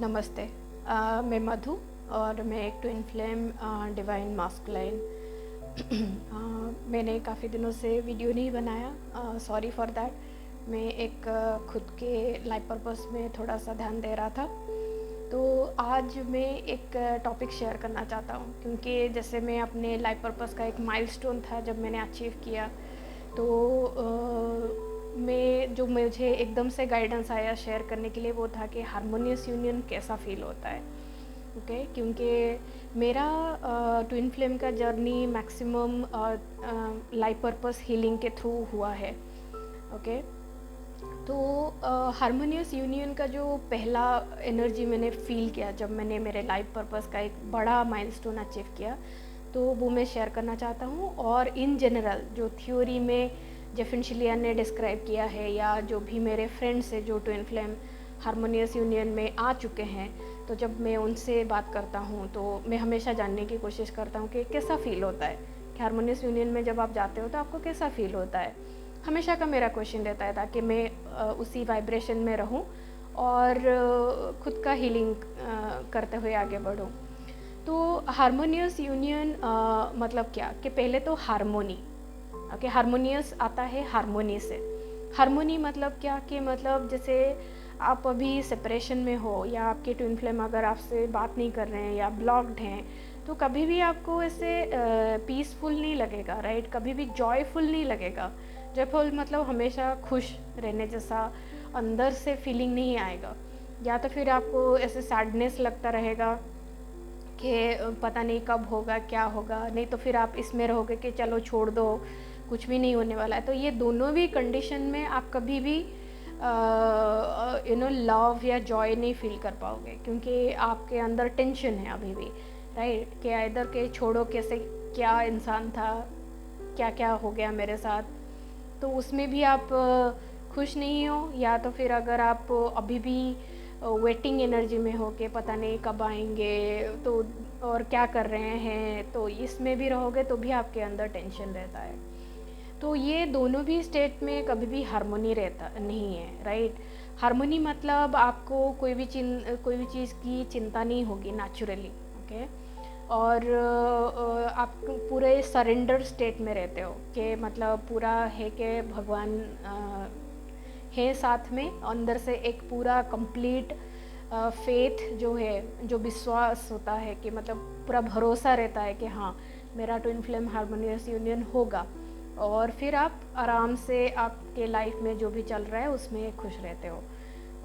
नमस्ते। मैं मधु और मैं एक ट्विन फ्लेम डिवाइन मास्कुलाइन। मैंने काफ़ी दिनों से वीडियो नहीं बनाया, सॉरी फॉर दैट। मैं एक खुद के लाइफ पर्पस में थोड़ा सा ध्यान दे रहा था। तो आज मैं एक टॉपिक शेयर करना चाहता हूँ, क्योंकि जैसे मैं अपने लाइफ पर्पस का एक माइलस्टोन था जब मैंने अचीव किया, तो मैं जो मुझे एकदम से गाइडेंस आया शेयर करने के लिए वो था कि हारमोनियस यूनियन कैसा फील होता है। ओके, क्योंकि मेरा ट्विन फ्लेम का journey maximum life purpose healing के थ्रू हुआ है। ओके, तो हारमोनियस यूनियन का जो पहला एनर्जी मैंने फील किया जब मैंने मेरे लाइफ पर्पस का एक बड़ा माइलस्टोन अचीव किया, तो वो मैं शेयर करना चाहता हूँ। और इन जनरल जो थ्योरी में जेफिन शिलियन ने डिस्क्राइब किया है, या जो भी मेरे फ्रेंड्स हैं जो ट्विन फ्लेम हारमोनियस यूनियन में आ चुके हैं, तो जब मैं उनसे बात करता हूँ तो मैं हमेशा जानने की कोशिश करता हूँ कि कैसा फ़ील होता है, कि हारमोनियस यूनियन में जब आप जाते हो तो आपको कैसा फ़ील होता है। हमेशा का मेरा क्वेश्चन रहता है ताकि मैं उसी वाइब्रेशन में रहूं और खुद का हीलिंग करते हुए आगे बढ़ूं। तो हारमोनियस यूनियन मतलब क्या, कि पहले तो हारमोनी। ओके, हारमोनियस आता है हारमोनी से। हारमोनी मतलब क्या, कि मतलब जैसे आप अभी सेपरेशन में हो, या आपके ट्विन फ्लेम अगर आपसे बात नहीं कर रहे हैं या ब्लॉक्ड हैं, तो कभी भी आपको ऐसे पीसफुल नहीं लगेगा, राइट। कभी भी जॉयफुल नहीं लगेगा। जयफुल मतलब हमेशा खुश रहने जैसा अंदर से फीलिंग नहीं आएगा। या तो फिर आपको ऐसे सैडनेस लगता रहेगा कि पता नहीं कब होगा, क्या होगा। नहीं तो फिर आप इसमें रहोगे कि चलो छोड़ दो, कुछ भी नहीं होने वाला है। तो ये दोनों भी कंडीशन में आप कभी भी लव या जॉय नहीं फील कर पाओगे, क्योंकि आपके अंदर टेंशन है अभी भी, राइट। कि इधर के छोड़ो, कैसे क्या इंसान था, क्या क्या हो गया मेरे साथ, तो उसमें भी आप खुश नहीं हो। या तो फिर अगर आप अभी भी वेटिंग एनर्जी में हो कि पता नहीं कब आएंगे, तो और क्या कर रहे हैं, तो इसमें भी रहोगे तो भी आपके अंदर टेंशन रहता है। तो ये दोनों भी स्टेट में कभी भी हारमोनी रहता नहीं है, राइट। हारमोनी मतलब आपको कोई भी चीज़ की चिंता नहीं होगी नेचुरली। ओके, और आप पूरे सरेंडर स्टेट में रहते हो, कि मतलब पूरा है कि भगवान है साथ में। अंदर से एक पूरा कंप्लीट फेथ जो है, जो विश्वास होता है, कि मतलब पूरा भरोसा रहता है कि हाँ, मेरा ट्विन फ्लेम हारमोनियस यूनियन होगा। और फिर आप आराम से आपके लाइफ में जो भी चल रहा है उसमें खुश रहते हो।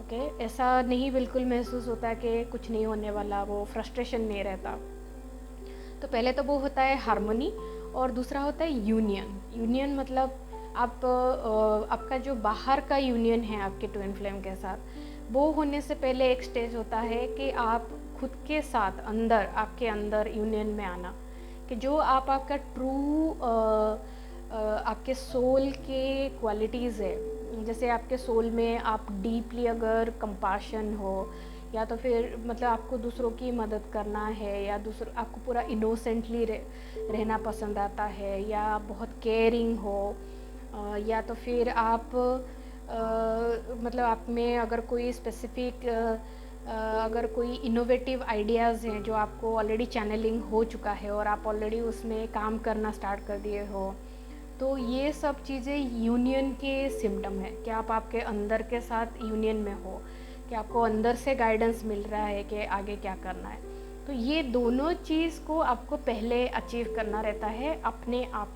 ओके, ऐसा नहीं बिल्कुल महसूस होता है कि कुछ नहीं होने वाला, वो फ्रस्ट्रेशन नहीं रहता। तो पहले तो वो होता है हारमोनी, और दूसरा होता है यूनियन। यूनियन मतलब आप आपका जो बाहर का यूनियन है आपके ट्विन फ्लेम के साथ, वो होने से पहले एक स्टेज होता है कि आप खुद के साथ अंदर, आपके अंदर यूनियन में आना, कि जो आपका ट्रू आपके सोल के क्वालिटीज़ है। जैसे आपके सोल में आप डीपली अगर कंपाशन हो, या तो फिर मतलब आपको दूसरों की मदद करना है, या दूसरों आपको पूरा इनोसेंटली रहना पसंद आता है, या बहुत केयरिंग हो, या तो फिर आप मतलब आप में अगर कोई स्पेसिफिक अगर कोई इनोवेटिव आइडियाज़ हैं जो आपको ऑलरेडी चैनलिंग हो चुका है और आप ऑलरेडी उसमें काम करना स्टार्ट कर दिए हो, तो ये सब चीज़ें यूनियन के सिम्टम है, कि आप आपके अंदर के साथ यूनियन में हो, कि आपको अंदर से गाइडेंस मिल रहा है कि आगे क्या करना है। तो ये दोनों चीज़ को आपको पहले अचीव करना रहता है अपने आप।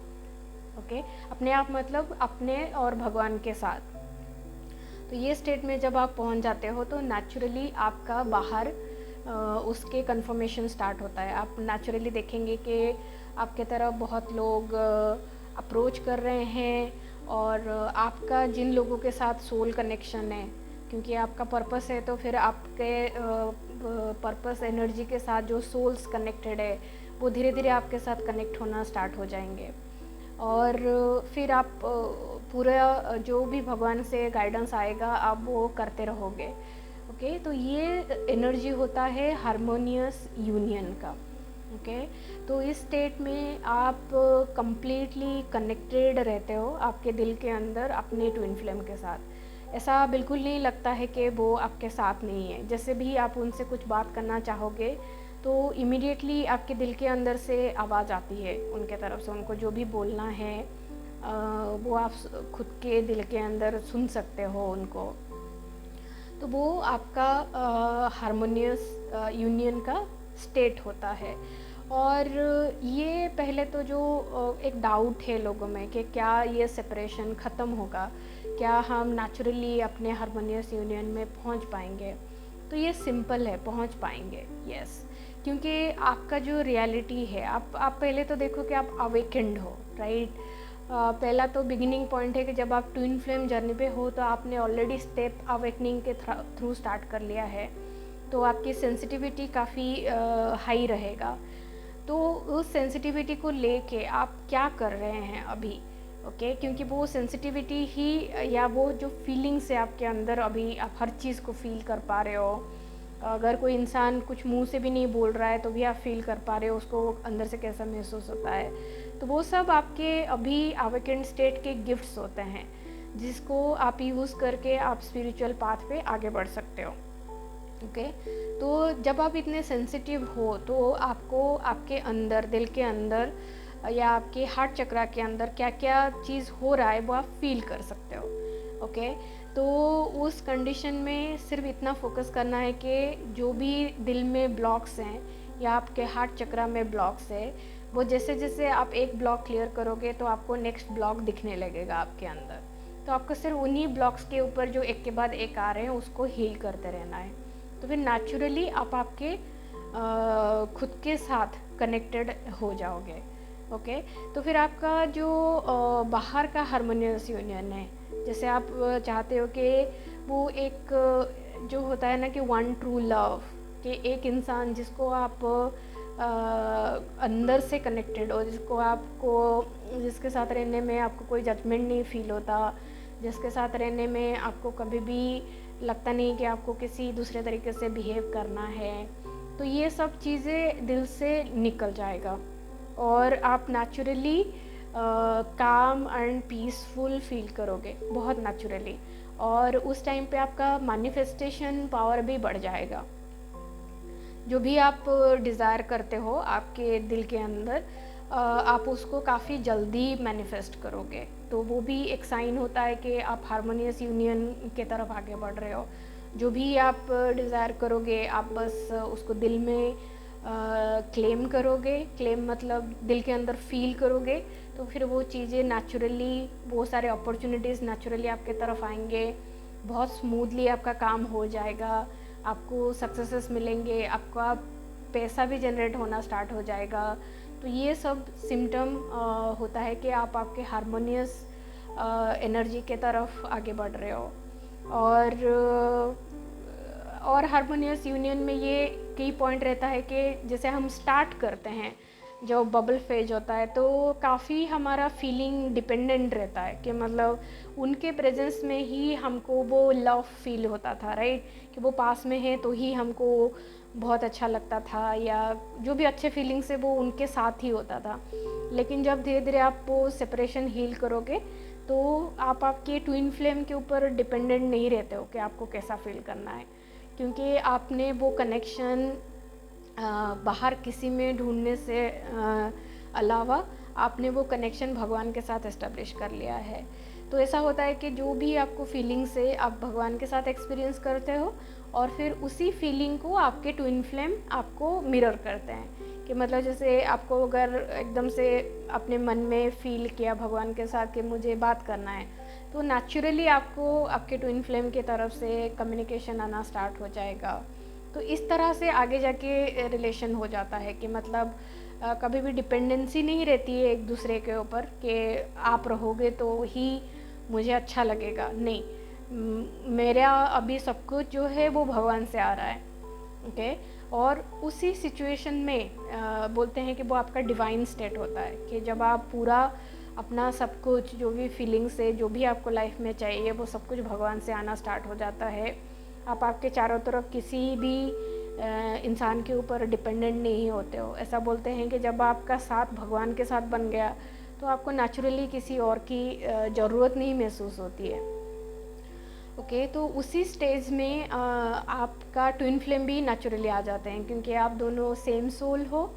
ओके, अपने आप मतलब अपने और भगवान के साथ। तो ये स्टेट में जब आप पहुंच जाते हो तो नेचुरली आपका बाहर उसके कन्फर्मेशन स्टार्ट होता है। आप नेचुरली देखेंगे कि आपके तरफ बहुत लोग अप्रोच कर रहे हैं, और आपका जिन लोगों के साथ सोल कनेक्शन है, क्योंकि आपका पर्पस है, तो फिर आपके पर्पस एनर्जी के साथ जो सोल्स कनेक्टेड है वो धीरे धीरे आपके साथ कनेक्ट होना स्टार्ट हो जाएंगे। और फिर आप पूरा जो भी भगवान से गाइडेंस आएगा आप वो करते रहोगे। ओके, तो ये एनर्जी होता है हारमोनियस यूनियन का। ओके, तो इस स्टेट में आप कंप्लीटली कनेक्टेड रहते हो आपके दिल के अंदर अपने ट्विन फ्लेम के साथ, ऐसा बिल्कुल नहीं लगता है कि वो आपके साथ नहीं है। जैसे भी आप उनसे कुछ बात करना चाहोगे तो इमीडिएटली आपके दिल के अंदर से आवाज़ आती है उनके तरफ से। उनको जो भी बोलना है वो आप खुद के दिल के अंदर सुन सकते हो उनको। तो वो आपका हारमोनियस यूनियन का स्टेट होता है। और ये पहले तो जो एक डाउट है लोगों में कि क्या ये सेपरेशन ख़त्म होगा, क्या हम नेचुरली अपने हारमोनियस यूनियन में पहुंच पाएंगे, तो ये सिंपल है, पहुंच पाएंगे, यस। क्योंकि आपका जो रियलिटी है, आप पहले तो देखो कि आप अवेकेंड हो, राइट। पहला तो बिगिनिंग पॉइंट है कि जब आप ट्विन फ्लेम जर्नी पे हो तो आपने ऑलरेडी स्टेप अवेकनिंग के थ्रू स्टार्ट कर लिया है, तो आपकी सेंसिटिविटी काफ़ी हाई रहेगा। तो उस सेंसिटिविटी को लेके आप क्या कर रहे हैं अभी, ओके। क्योंकि वो सेंसिटिविटी ही या वो जो फीलिंग्स है आपके अंदर, अभी आप हर चीज़ को फील कर पा रहे हो। अगर कोई इंसान कुछ मुंह से भी नहीं बोल रहा है तो भी आप फील कर पा रहे हो उसको अंदर से कैसा महसूस होता है। तो वो सब आपके अभी अवेकेंड स्टेट के गिफ्ट्स होते हैं, जिसको आप यूज़ करके आप स्पिरिचुअल पाथ पे आगे बढ़ सकते हो, ओके। तो जब आप इतने सेंसिटिव हो तो आपको आपके अंदर, दिल के अंदर या आपके हार्ट चक्रा के अंदर क्या क्या चीज़ हो रहा है वो आप फील कर सकते हो, ओके। तो उस कंडीशन में सिर्फ इतना फोकस करना है कि जो भी दिल में ब्लॉक्स हैं या आपके हार्ट चक्रा में ब्लॉक्स है, वो जैसे जैसे आप एक ब्लॉक क्लियर करोगे तो आपको नेक्स्ट ब्लॉक दिखने लगेगा आपके अंदर। तो आपको सिर्फ उन्हीं ब्लॉक्स के ऊपर जो एक के बाद एक आ रहे हैं उसको हील करते रहना है। तो फिर नेचुरली आप आपके खुद के साथ कनेक्टेड हो जाओगे, ओके। तो फिर आपका जो बाहर का हारमोनियस यूनियन है, जैसे आप चाहते हो कि वो एक जो होता है ना कि वन ट्रू लव, कि एक इंसान जिसको आप अंदर से कनेक्टेड हो, जिसके साथ रहने में आपको कोई जजमेंट नहीं फील होता, जिसके साथ रहने में आपको कभी भी लगता नहीं कि आपको किसी दूसरे तरीके से बिहेव करना है। तो ये सब चीज़ें दिल से निकल जाएगा और आप नेचुरली काम एंड पीसफुल फील करोगे, बहुत नेचुरली। और उस टाइम पे आपका मैनिफेस्टेशन पावर भी बढ़ जाएगा। जो भी आप डिज़ायर करते हो आपके दिल के अंदर, आप उसको काफ़ी जल्दी मैनिफेस्ट करोगे। तो वो भी एक साइन होता है कि आप हारमोनियस यूनियन के तरफ आगे बढ़ रहे हो। जो भी आप डिज़ायर करोगे आप बस उसको दिल में क्लेम करोगे। क्लेम मतलब दिल के अंदर फील करोगे, तो फिर वो चीज़ें नेचुरली, वो सारे अपॉर्चुनिटीज़ नेचुरली आपके तरफ आएंगे। बहुत स्मूथली आपका काम हो जाएगा, आपको सक्सेसेस मिलेंगे, आपका पैसा भी जनरेट होना स्टार्ट हो जाएगा। तो ये सब सिम्टम होता है कि आप आपके हारमोनियस एनर्जी के तरफ आगे बढ़ रहे हो। और हारमोनियस यूनियन में ये की पॉइंट रहता है कि जैसे हम स्टार्ट करते हैं, जो बबल फेज होता है, तो काफ़ी हमारा फीलिंग डिपेंडेंट रहता है कि मतलब उनके प्रेजेंस में ही हमको वो लव फील होता था, राइट। कि वो पास में है तो ही हमको बहुत अच्छा लगता था, या जो भी अच्छे फीलिंग्स है वो उनके साथ ही होता था। लेकिन जब धीरे धीरे आप वो सेपरेशन हील करोगे तो आप आपके ट्विन फ्लेम के ऊपर डिपेंडेंट नहीं रहते हो कि आपको कैसा फील करना है, क्योंकि आपने वो कनेक्शन बाहर किसी में ढूंढने से अलावा आपने वो कनेक्शन भगवान के साथ एस्टेब्लिश कर लिया है। तो ऐसा होता है कि जो भी आपको फीलिंग से आप भगवान के साथ एक्सपीरियंस करते हो और फिर उसी फीलिंग को आपके ट्विन फ्लेम आपको मिरर करते हैं। कि मतलब जैसे आपको अगर एकदम से अपने मन में फील किया भगवान के साथ कि मुझे बात करना है, तो नेचुरली आपको आपके ट्विन फ्लेम की तरफ से कम्युनिकेशन आना स्टार्ट हो जाएगा। तो इस तरह से आगे जाके रिलेशन हो जाता है कि मतलब कभी भी डिपेंडेंसी नहीं रहती है एक दूसरे के ऊपर कि आप रहोगे तो ही मुझे अच्छा लगेगा, नहीं। मेरा अभी सब कुछ जो है वो भगवान से आ रहा है, ओके। और उसी सिचुएशन में बोलते हैं कि वो आपका डिवाइन स्टेट होता है कि जब आप पूरा अपना सब कुछ, जो भी फीलिंग्स है, जो भी आपको लाइफ में चाहिए, वो सब कुछ भगवान से आना स्टार्ट हो जाता है। आप आपके चारों तरफ किसी भी इंसान के ऊपर डिपेंडेंट नहीं होते हो। ऐसा बोलते हैं कि जब आपका साथ भगवान के साथ बन गया तो आपको नेचुरली किसी और की ज़रूरत नहीं महसूस होती है, ओके, तो उसी स्टेज में आपका ट्विन फ्लेम भी नेचुरली आ जाते हैं, क्योंकि आप दोनों सेम सोल हो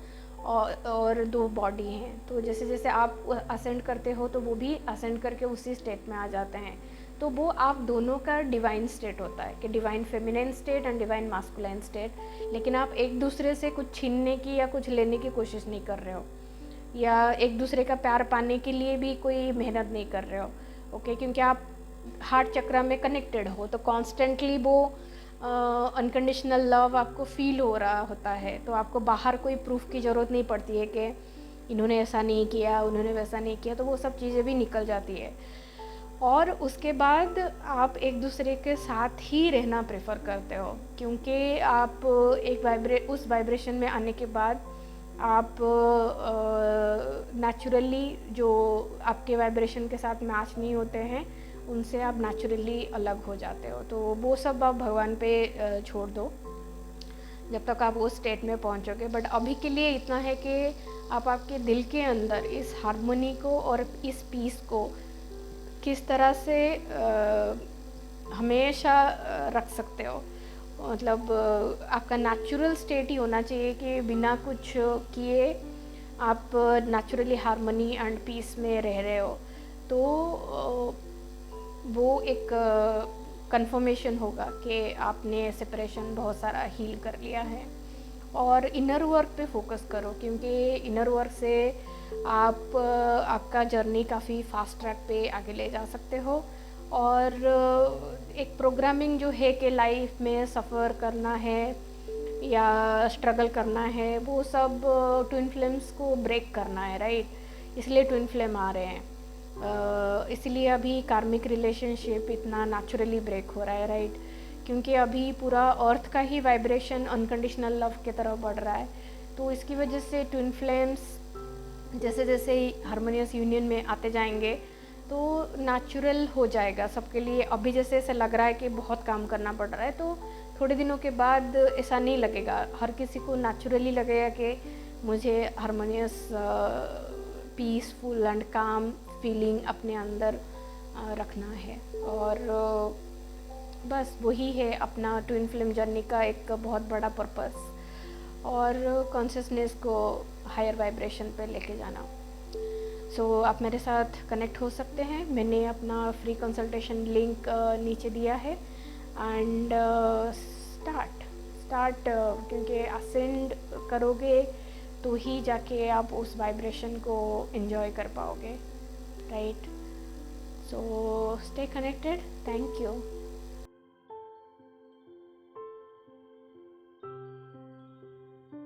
और दो बॉडी हैं। तो जैसे जैसे आप असेंड करते हो तो वो भी असेंड करके उसी स्टेट में आ जाते हैं। तो वो आप दोनों का डिवाइन स्टेट होता है, कि divine feminine state and divine masculine state. लेकिन आप एक दूसरे से कुछ छीनने की या कुछ लेने की कोशिश नहीं कर रहे हो, या एक दूसरे का प्यार पाने के लिए भी कोई मेहनत नहीं कर रहे हो। ओके, क्योंकि आप हार्ट चक्र में कनेक्टेड हो, तो कॉन्स्टेंटली वो अनकंडीशनल लव आपको फील हो रहा होता है। तो आपको बाहर कोई प्रूफ की ज़रूरत नहीं पड़ती है कि इन्होंने ऐसा नहीं किया, उन्होंने वैसा नहीं किया। तो वो सब चीज़ें भी निकल जाती है, और उसके बाद आप एक दूसरे के साथ ही रहना प्रेफर करते हो, क्योंकि आप उस वाइब्रेशन में आने के बाद आप नेचुरली जो आपके वाइब्रेशन के साथ मैच नहीं होते हैं, उनसे आप नेचुरली अलग हो जाते हो। तो वो सब आप भगवान पे छोड़ दो जब तक आप वो स्टेट में पहुंचोगे। बट अभी के लिए इतना है कि आप आपके दिल के अंदर इस हार्मनी को और इस पीस को किस तरह से हमेशा रख सकते हो। मतलब आपका नेचुरल स्टेट ही होना चाहिए कि बिना कुछ किए आप नेचुरली हार्मनी एंड पीस में रह रहे हो। तो वो एक कंफर्मेशन होगा कि आपने सेपरेशन बहुत सारा हील कर लिया है। और इनर वर्क पे फोकस करो, क्योंकि इनर वर्क से आप आपका जर्नी काफ़ी फास्ट ट्रैक पे आगे ले जा सकते हो। और एक प्रोग्रामिंग जो है कि लाइफ में सफ़र करना है या स्ट्रगल करना है, वो सब ट्विन फ्लेम्स को ब्रेक करना है, राइट। इसलिए ट्विन फ्लेम आ रहे हैं, इसलिए अभी कार्मिक रिलेशनशिप इतना नेचुरली ब्रेक हो रहा है, राइट। क्योंकि अभी पूरा अर्थ का ही वाइब्रेशन अनकंडीशनल लव की तरफ बढ़ रहा है। तो इसकी वजह से ट्विन फ्लेम्स जैसे जैसे हारमोनियस यूनियन में आते जाएंगे तो नेचुरल हो जाएगा सबके लिए। अभी जैसे ऐसा लग रहा है कि बहुत काम करना पड़ रहा है, तो थोड़े दिनों के बाद ऐसा नहीं लगेगा। हर किसी को नेचुरली लगेगा कि मुझे हारमोनियस पीसफुल एंड काम फीलिंग अपने अंदर रखना है। और बस वही है अपना ट्विन फ्लेम जर्नी का एक बहुत बड़ा पर्पस, और कॉन्शियसनेस को हायर वाइब्रेशन पे लेके जाना। सो आप मेरे साथ कनेक्ट हो सकते हैं। मैंने अपना फ्री कंसल्टेशन लिंक नीचे दिया है। एंड स्टार्ट क्योंकि असेंड करोगे तो ही जाके आप उस वाइब्रेशन को एंजॉय कर पाओगे, right. So stay connected. Thank you.